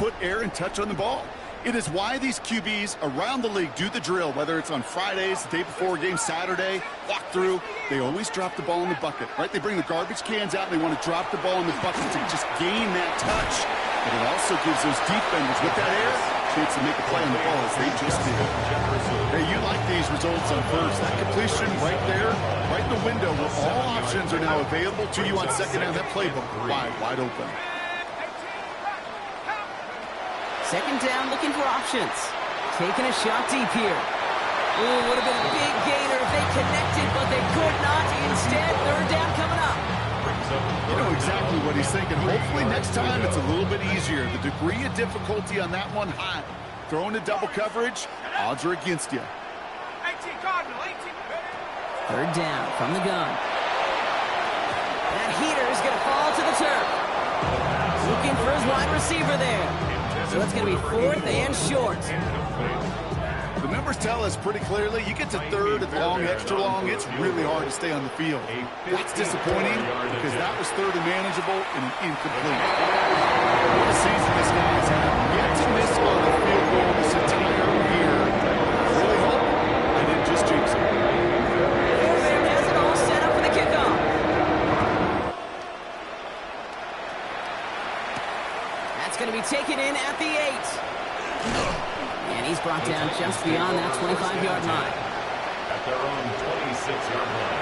put air and touch on the ball. It is why these QBs around the league do the drill, whether it's on Fridays, the day before a game, Saturday, walk through. They always drop the ball in the bucket, right? They bring the garbage cans out, and they want to drop the ball in the bucket to just gain that touch. But it also gives those defenders with that air a chance to make a play on the ball as they just did. Hey, you like these results on first. That completion right there, right in the window where all options are now available to you on second down. That playbook wide open. Second down, looking for options. Taking a shot deep here. Ooh, would have been a big gainer if they connected, but they could not. Instead, third down coming up. You know exactly what he's thinking. Hopefully next time it's a little bit easier. The degree of difficulty on that one high. Throwing to double coverage, odds are against you. Third down from the gun. That heater is going to fall to the turf. Looking for his wide receiver there. So it's going to be fourth and short. The numbers tell us pretty clearly, you get to third and long, extra long, it's really hard to stay on the field. That's disappointing because that was third and manageable and an incomplete. The season this guy's had, yet to miss on the field goal this entire year. Really hope I didn't just jinx him. There has it all set up for the kickoff. That's going to be taken in at the 8. And he's brought down just beyond that 25-yard line. At their own 26-yard line.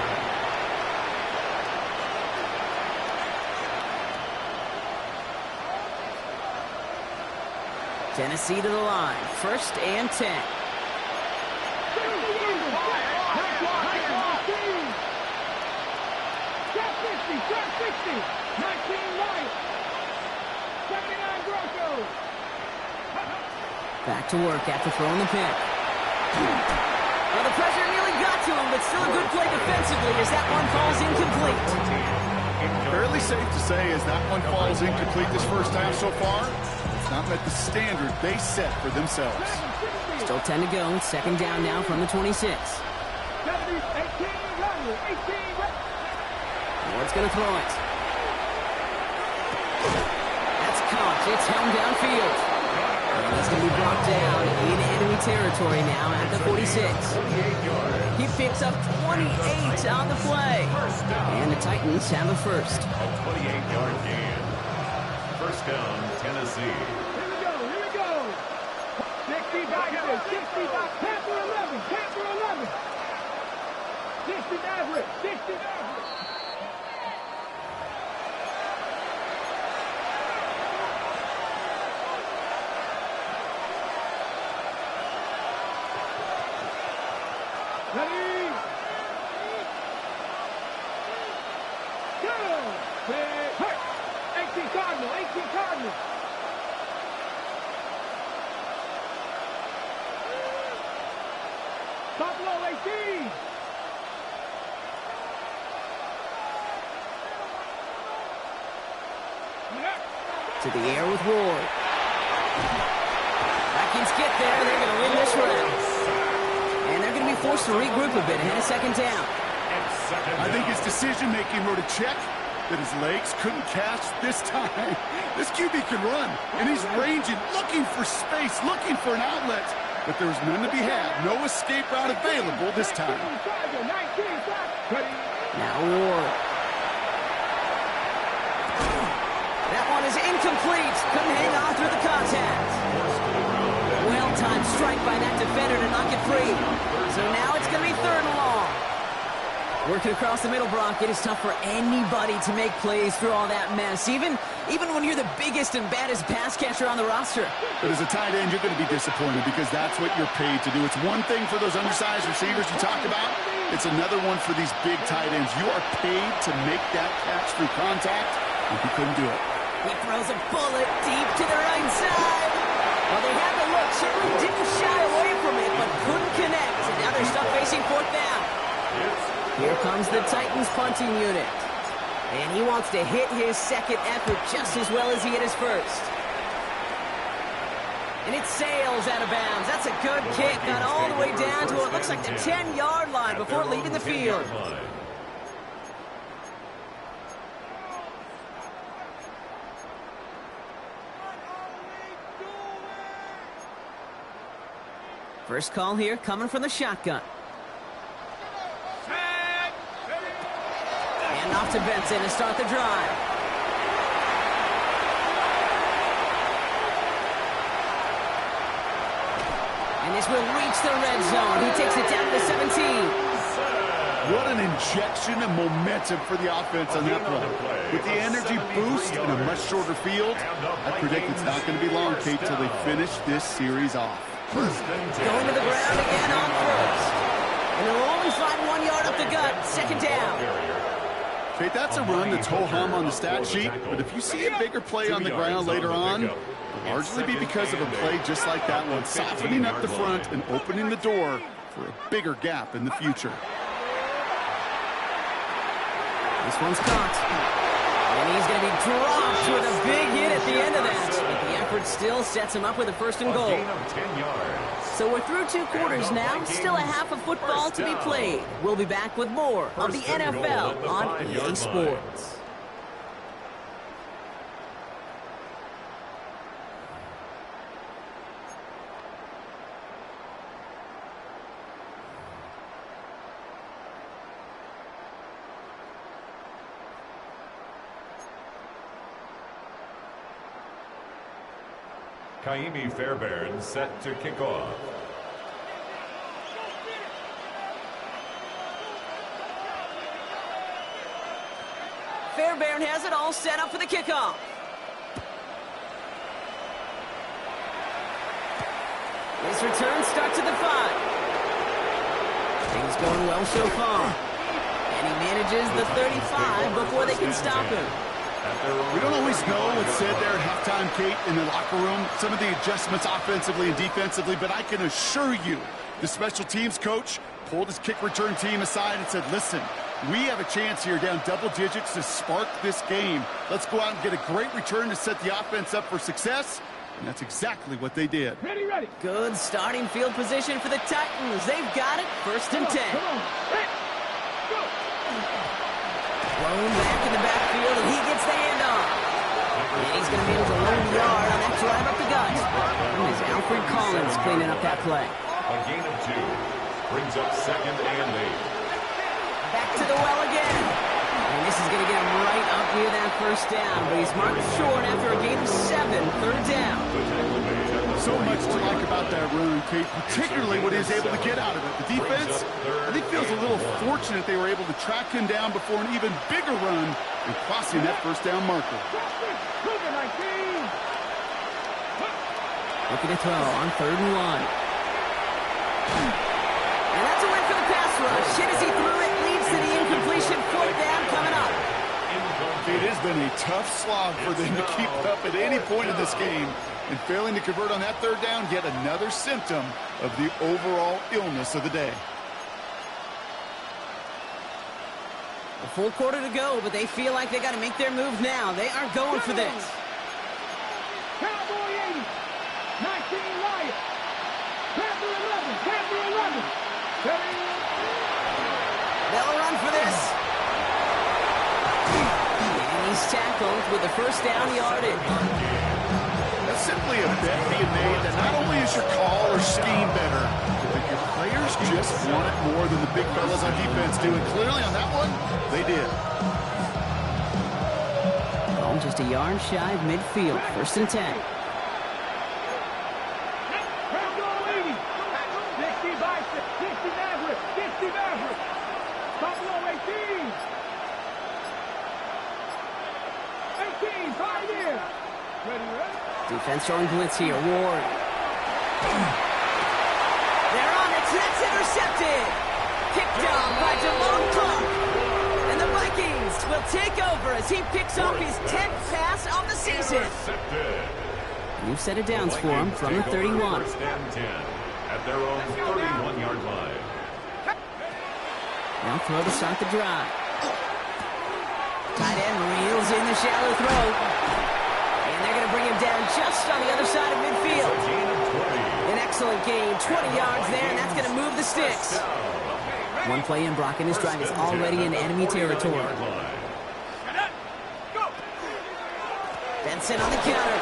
Tennessee to the line. First and 10. Back to work after throwing the pick. Well, the pressure nearly got to him, but still a good play defensively as that one falls incomplete. Fairly safe to say as that one falls incomplete this first half so far, it's not met the standard they set for themselves. Still 10 to go. Second down now from the 26. Ward's going to throw it. That's caught. It's held downfield. And he's going to be brought down in enemy territory now at the 46. He picks up 28 on the play. And the Titans have a first. A 28-yard gain. First down, Tennessee. Here we go. 65, 11, Panther 11. 60 average, 60 average. Ready? Go! Hey! 18 Cardinal. Buffalo 18. To the air with Ward. Vikings get there. They're going to win this round. And they're going to be forced to regroup a bit ahead of second down. I think his decision-making wrote a check that his legs couldn't catch this time. This QB can run, and he's ranging, looking for space, looking for an outlet. But there's none to be had. No escape route available this time. Now Ward. That one is incomplete. Couldn't hang on through the contact. Well-timed strike by that defender to knock it free. So now it's going to be third and long. Working across the middle, Brock, it is tough for anybody to make plays through all that mess, even when you're the biggest and baddest pass catcher on the roster. But as a tight end, you're going to be disappointed because that's what you're paid to do. It's one thing for those undersized receivers you talk about. It's another one for these big tight ends. You are paid to make that catch through contact, and he couldn't do it. He throws a bullet deep to the right side. Well, they had the look, certainly didn't shy away from it, but couldn't connect. And now they're stuck facing fourth down. Here comes the Titans punting unit. And he wants to hit his second effort just as well as he hit his first. And it sails out of bounds. That's a good kick. Got all the way down to what looks like the 10-yard line before leaving the field. First call here coming from the shotgun. And off to Benson to start the drive. And this will reach the red zone. He takes it down to the 17. What an injection of momentum for the offense on that play. With the energy boost in a much shorter field, I predict it's not going to be long, Kate, till they finish this series off. Going to the ground again on first. And they'll only find 1 yard up the gut. Second down. Kate, that's a run that's ho-hum on the stat sheet, but if you see a bigger play on the ground later on, it'll largely be because of a play just like that one, softening up the front and opening the door for a bigger gap in the future. This one's caught. And he's going to be dropped with a big hit at the end of that. But the effort still sets him up with a first and goal. So we're through 2 quarters now. Still a half of football to be played. We'll be back with more of the NFL on EA Sports. Kaimi Fairbairn set to kick off. Fairbairn has it all set up for the kickoff. This return starts at the 5. Things going well so far. And he manages the 35 before they can stop him. We don't always know what's said there at halftime, Kate, in the locker room, some of the adjustments offensively and defensively, but I can assure you the special teams coach pulled his kick return team aside and said, listen, we have a chance here down double digits to spark this game. Let's go out and get a great return to set the offense up for success, and that's exactly what they did. Ready, ready. Good starting field position for the Titans. They've got it. First and 10. Come on. Hey. Go. Thrown back in the backfield, and he gets the handoff. And he's going to be able to load the yard on that drive up the gut. And it's Alfred Collins cleaning up that play. A gain of 2 brings up 2nd and 8. Back to the well again. And this is going to get him right up near that first down. But he's marked short after a gain of 7, 3rd down. So much to like about that run, Kate, particularly what he was able to get out of it. The defense, I think, feels a little fortunate they were able to track him down before an even bigger run and crossing that first down marker. Looking to throw on 3rd and 1. And that's a win for the pass rush. Hit as he threw it, leads to the incompletion. 4th down coming up. It has been a tough slog for them to keep up at any point in this game. And failing to convert on that 3rd down, yet another symptom of the overall illness of the day. A full quarter to go, but they feel like they got to make their move now. They are going for this. Cowboy 80. 19 Lions. Panther 11. Panther 11. They'll run for this. And he's tackled with the first down yardage. That's simply a bet being made that not only is your call or scheme better, but your players just want it more than the big fellas on defense do. And clearly on that one, they did. Oh, just a yard shy of midfield. 1st and 10. Bravo 80. 60 Bison. 60 Maverick. 60 Maverick. Buffalo 18. 18. 5 years. Ready, ready. Defense showing blitz here. Ward. They're on it. That's intercepted. Picked up by Javon Clark. And the Vikings will take over as he picks off his 10th pass of the season. New set of downs for him from the 31. First and 10 at their own 31-yard line. Now throw to start the drive. Tight end reels in the shallow throw. They're going to bring him down just on the other side of midfield. An excellent gain, 20 yards there, and that's going to move the sticks. One play in, Brock, and his drive is already in enemy territory. Benson on the counter.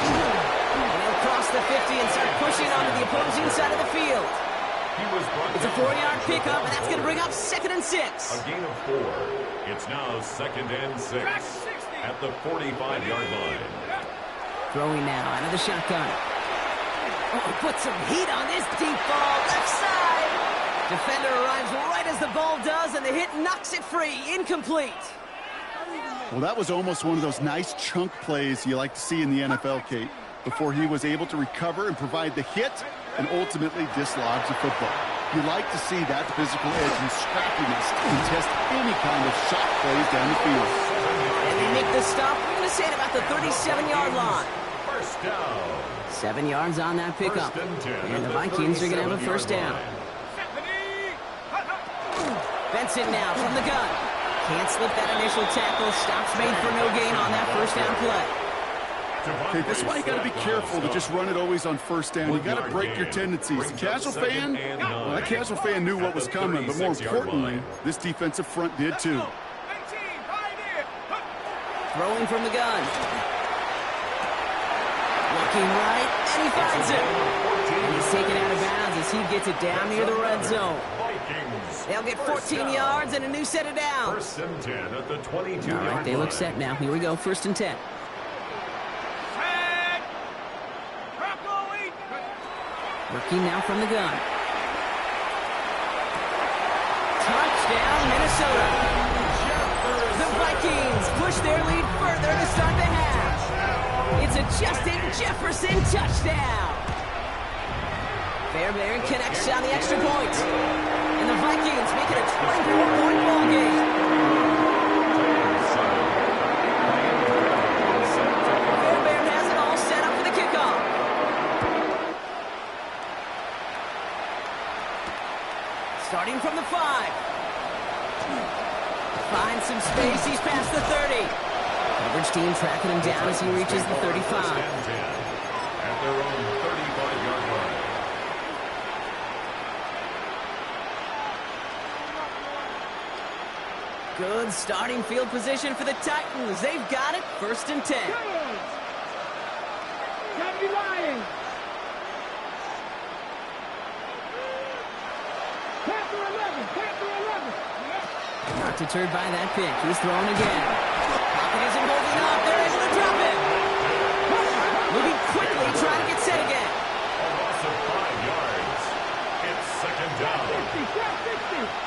And he'll cross the 50 urgency and start pushing onto the opposing side of the field. It's a 4-yard pickup, and that's going to bring up 2nd and 6. A gain of 4. It's now 2nd and 6 at the 45-yard line. Throwing now out of the shotgun. Oh, put some heat on this deep ball, left side. Defender arrives right as the ball does, and the hit knocks it free. Incomplete. Well, that was almost one of those nice chunk plays you like to see in the NFL, Kate, before he was able to recover and provide the hit and ultimately dislodge the football. You like to see that physical edge and scrappiness to contest any kind of shot plays down the field. And they make the stop. We're going to say it about the 37-yard line. First down. 7 yards on that pickup. And the Vikings are going to have a first down. Benson now from the gun. Can't slip that initial tackle. Stops made for no gain on that first down play. Okay, this is why you got to be careful to just run it always on first down. You got to break your tendencies. The casual fan, well, that casual fan knew what was coming, but more importantly, this defensive front did too. Throwing from the gun. Looking right, and he finds it. And he's taken out of bounds as he gets it down near the red zone. They'll get 14 yards and a new set of downs. 1st and 10 at the 22-yard line. All right, they look set now. Here we go, 1st and 10. Working now from the gun. Touchdown, Minnesota. The Vikings push their lead further to start the half. It's a Justin Jefferson touchdown. Fairbairn connects on the extra point. And the Vikings make it a 24-point ball game. Fairbairn has it all set up for the kickoff. Starting from the 5. Finds some space. He's past the 30. Coverage team tracking him down as he reaches the 35. At their own 35-yard line. Good starting field position for the Titans. They've got it. 1st and 10. Gotta be lying. Not deterred by that pick. He's thrown again. Pocket isn't holding up. They're able to drop it. Moving quickly, trying to get set again. A loss of 5 yards. It's 2nd down. 60.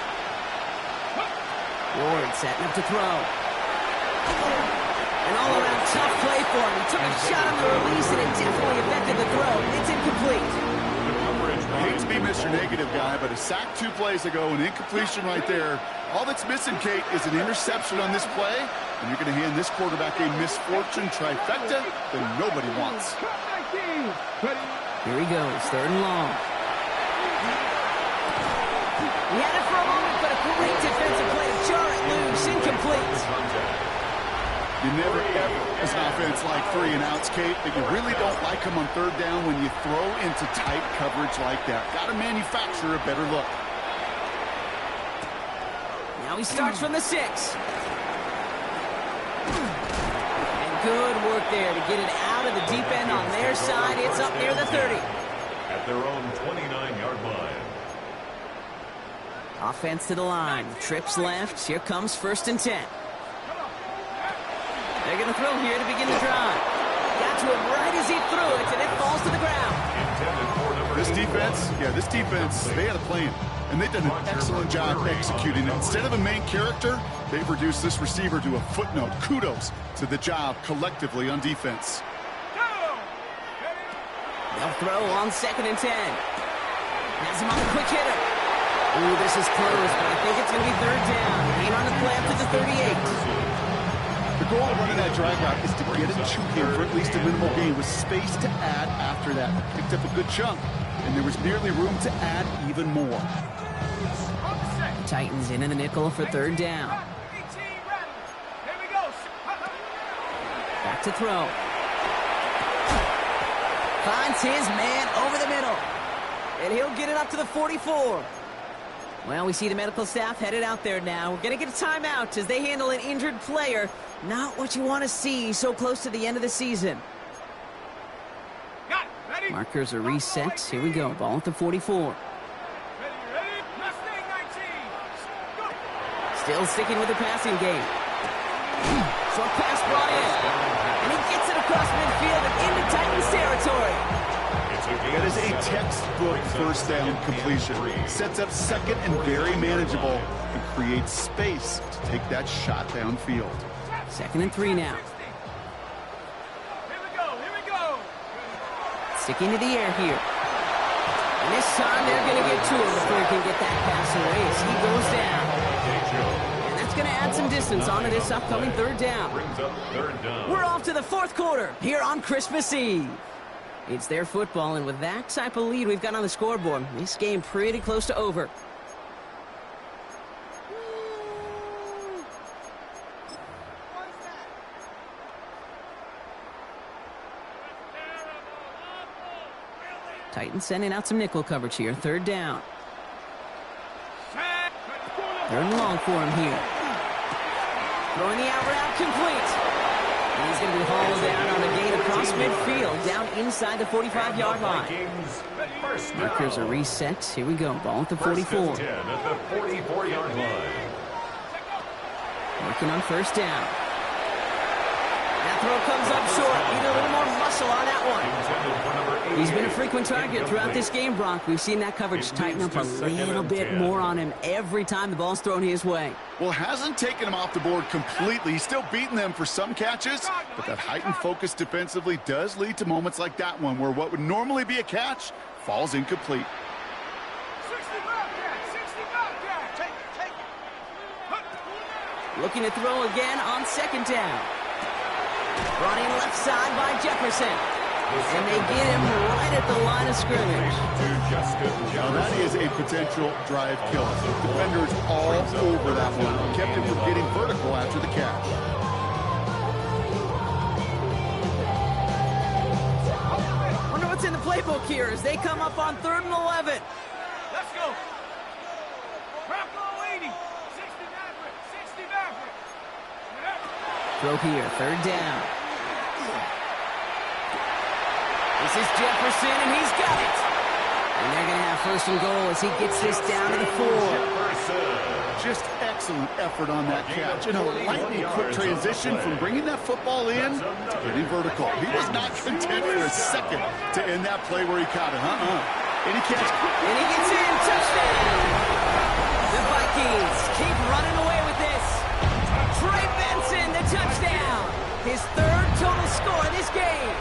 Ward setting up to throw. An all-around tough play for him. He took a shot on the release, and it definitely affected the throw. It's incomplete. I hate to be Mr. Negative guy, but a sack 2 plays ago, an incompletion right there. All that's missing, Kate, is an interception on this play, and you're going to hand this quarterback a misfortune trifecta that nobody wants. Here he goes, 3rd and long. He had it for a moment, but a great defensive play to jar it loose, incomplete. You never, ever, as an offense, like 3 and outs, Kate, but you really don't like them on 3rd down when you throw into tight coverage like that. Got to manufacture a better look. Now he starts from the 6. And good work there to get it out of the deep end on their side. It's up near the 30. At their own 29-yard line. Offense to the line. Trips left. Here comes 1st and 10. They're going to throw here to begin the drive. Got to him right as he threw it, and it falls to the ground. This defense, they had a plan, and they've done an excellent job executing it. Instead of a main character, they've reduced this receiver to a footnote. Kudos to the job collectively on defense. They'll throw on 2nd and 10. Has him on the quick hitter. Ooh, this is close, but I think it's going to be 3rd down. Gain on the play up to the 38. The goal of running that drag route is to get it to him for at least a minimal gain with space to add after that. Picked up a good chunk, and there was nearly room to add even more. Titans in the nickel for 3rd down. Back to throw. Finds his man over the middle. And he'll get it up to the 44. Well, we see the medical staff headed out there now. We're going to get a timeout as they handle an injured player. Not what you want to see so close to the end of the season. Got it. Markers are reset. Here we go. Ball at the 44. Still sticking with the passing game. Short pass brought in. And he gets it across midfield and into Titans territory. That is a textbook first down completion. Sets up second and very manageable and creates space to take that shot downfield. 2nd and 3 now. Sticking to the air here. And this time they're going to get to him before he can get that pass away as he goes down. And that's going to add some distance onto this upcoming 3rd down. We're off to the 4th quarter here on Christmas Eve. It's their football, and with that type of lead we've got on the scoreboard, this game pretty close to over. Titans sending out some nickel coverage here. 3rd down. 3rd and long for him here. Throwing the out route complete. And he's going to be hauled down on a gain across midfield, down inside the 45-yard line. Markers are reset. Here we go. Ball at the 44. At the 44-yard line. Working on 1st down. That throw comes up short. Need a little more muscle on that one. He's been a frequent target throughout this game, Brock. We've seen that coverage tighten up a little bit more on him every time the ball's thrown his way. Well, hasn't taken him off the board completely. He's still beating them for some catches, but that heightened focus defensively does lead to moments like that one where what would normally be a catch falls incomplete. Looking to throw again on 2nd down. Brought in left side by Jefferson. And they get him right at the line of scrimmage. Now that is a potential drive killer. Defenders all over that one. Kept him from getting vertical after the catch. Wonder what's in the playbook here as they come up on 3rd and 11. Let's go. Bravo 80. 60 Maverick. 60 Maverick. Throw here, 3rd down. This is Jefferson, and he's got it. And they're going to have 1st and goal as he gets this down to the 4. Just excellent effort on that catch. And a lightning quick transition from bringing that football in to getting vertical. He was not content for a second to end that play where he caught it. And he catch. And he gets in. Touchdown. The Vikings keep running away with this. Trey Benson, the touchdown. His 3rd total score in this game.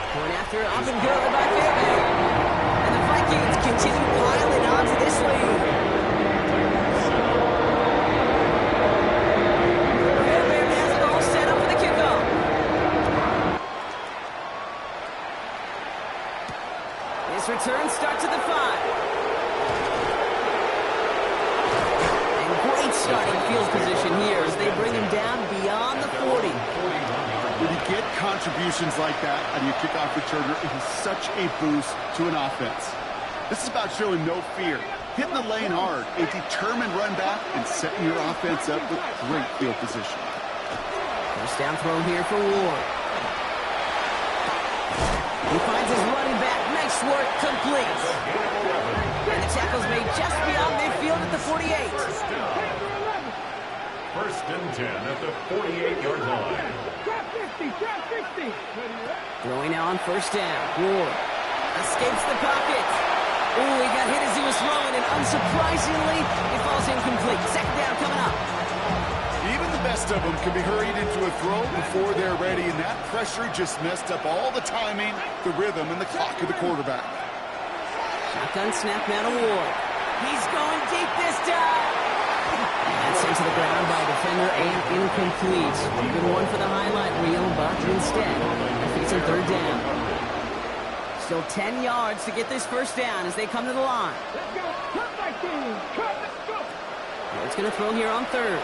Going after up and good by Fairbairn. And the Vikings continue piling onto this lead. Fairbairn has it all set up for the kickoff. This return starts at the 5. And great starting field position here as they bring him down beyond the 40. When you get contributions like that on your kickoff returner, it is such a boost to an offense. This is about showing no fear, hitting the lane hard, a determined run back, and setting your offense up with great field position. 1st down throw here for Ward. He finds his running back. Nice work, complete. And the tackle's made just beyond midfield at the 48. 1st and 10 at the 48-yard line. Throwing now on 1st down. Ward escapes the pocket. Oh, he got hit as he was throwing, and unsurprisingly, it falls incomplete. 2nd down coming up. Even the best of them can be hurried into a throw before they're ready, and that pressure just messed up all the timing, the rhythm, and the clock of the quarterback. Shotgun snap now to Ward. He's going deep this time. That's sent to the ground by a defender and incomplete. Good one for the highlight reel, but instead, it's a 3rd down. Still 10 yards to get this 1st down as they come to the line. Let's go. Cut my team. Cut. Let's go. It's going to throw here on 3rd.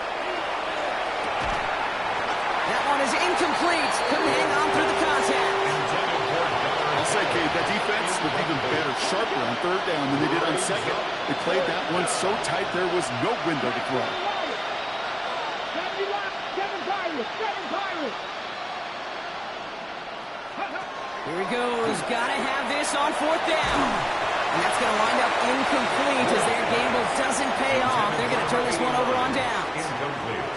That one is incomplete. Couldn't hang on through the contact. I'll say, Gabe, that defense looked even better, sharper on 3rd down than they did on 2nd. They played that one so tight there was no window to throw. Here he goes. Gotta have this this on 4th down. And that's going to wind up incomplete as their gamble doesn't pay off. They're going to turn this one over on downs. Incomplete.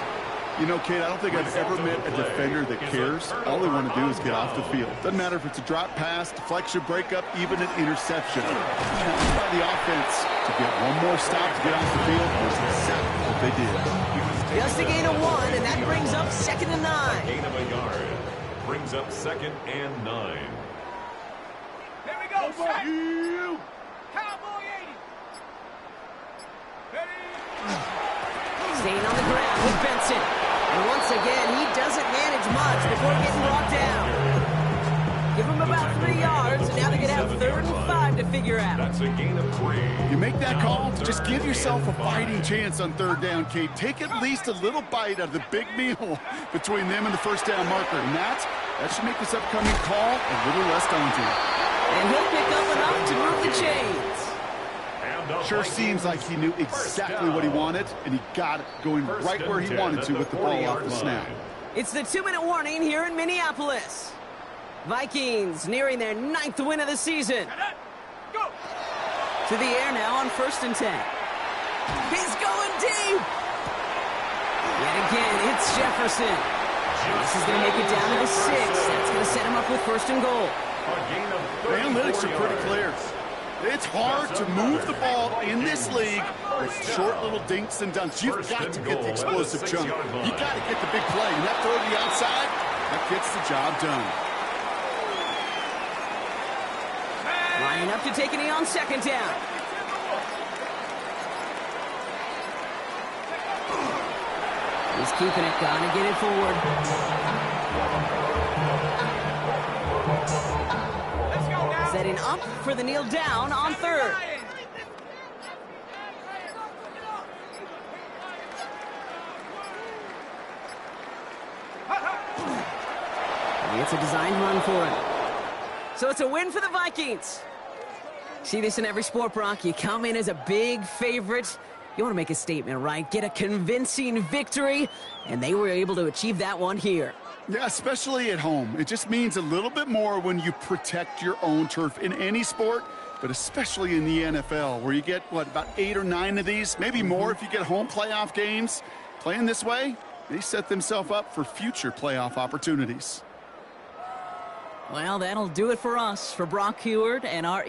You know, Kate, I don't think I've ever met a defender that cares. All they want to do is get off the field. Doesn't matter if it's a drop pass, deflection, breakup, even an interception. Challenged by the offense to get one more stop to get off the field was exactly what they did. Just a gain of 1, and that brings up 2nd and 9. Gain of a yard. Brings up 2nd and 9. Here we go, set. Cowboy 80. Ready? Staying on the ground with Benson. And once again, he doesn't manage much before getting brought down. Give him about 3 yards, and now they're going to have 3rd and 5 to figure out. That's a gain of 3. You make that call, just give yourself a fighting chance on 3rd down, Kate. Take at least a little bite out of the big meal between them and the 1st down marker. And that should make this upcoming call a little less daunting. And he'll pick up enough to move the chains. Sure seems like he knew exactly what he wanted, and he got it going right where he wanted to with the ball off the snap. It's the 2-minute warning here in Minneapolis. Vikings nearing their 9th win of the season. Go. To the air now on 1st and 10. He's going deep. Yet again, it's Jefferson. This is going to make it down to the 6. That's going to set him up with 1st and goal. The analytics are pretty clear. It's hard to move the ball in this league with short little dinks and dunks. You've got to get the explosive chunk. You've got to get the big play. And that throw to the outside, that gets the job done. Lining up to take a knee on 2nd down. He's keeping it. Gonna get it forward. Setting up for the kneel down on 3rd. It's a designed run for him. So it's a win for the Vikings. See this in every sport, Brock. You come in as a big favorite. You want to make a statement, right? Get a convincing victory. And they were able to achieve that one here. Yeah, especially at home. It just means a little bit more when you protect your own turf in any sport, but especially in the NFL, where you get, what, about 8 or 9 of these, maybe more if you get home playoff games. Playing this way, they set themselves up for future playoff opportunities. Well, that'll do it for us. For Brock Heward and our